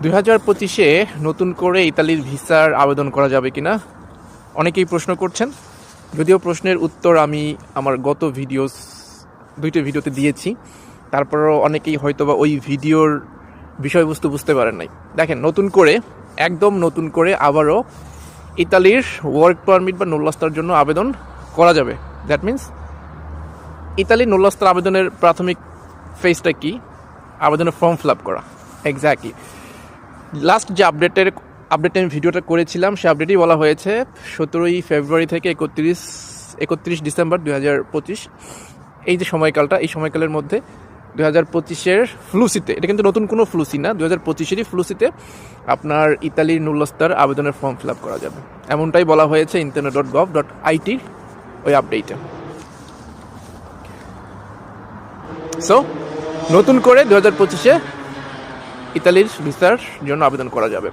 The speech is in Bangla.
2025-এ নতুন করে ইতালির ভিসার আবেদন করা যাবে কিনা অনেকেই প্রশ্ন করছেন। যদিও প্রশ্নের উত্তর আমি আমার গত দুইটা ভিডিওতে দিয়েছি, তারপরও অনেকেই হয়তোবা ওই ভিডিওর বিষয়বস্তু বুঝতে পারেন নাই। দেখেন, একদম নতুন করে আবারও ইতালির ওয়ার্ক পারমিট বা নোল্লাস্তার জন্য আবেদন করা যাবে। দ্যাট মিন্স ইতালির নোল্লাস্তার আবেদনের প্রাথমিক ফেজটা কি? আবেদনের ফর্ম ফিল আপ করা। এক্স্যাক্টলি লাস্ট যে আপডেটে আমি ভিডিওটা করেছিলাম, সে আপডেটেই বলা হয়েছে 17ই ফেব্রুয়ারি থেকে 31 ডিসেম্বর 2025 এই যে সময়কালটা, এই সময়কালের মধ্যে 2025-এর ফ্লুসিতে, এটা কিন্তু নতুন কোনো ফ্লুসি না, 2025-এরই ফ্লুসিতে আপনার ইতালির নুল্লাস্তার আবেদনের ফর্ম ফিল আপ করা যাবে, এমনটাই বলা হয়েছে internet.gov.it ওই আপডেটে। সো নতুন করে 2025-এ ইতালির ভিসার জন্য আবেদন করা যাবে।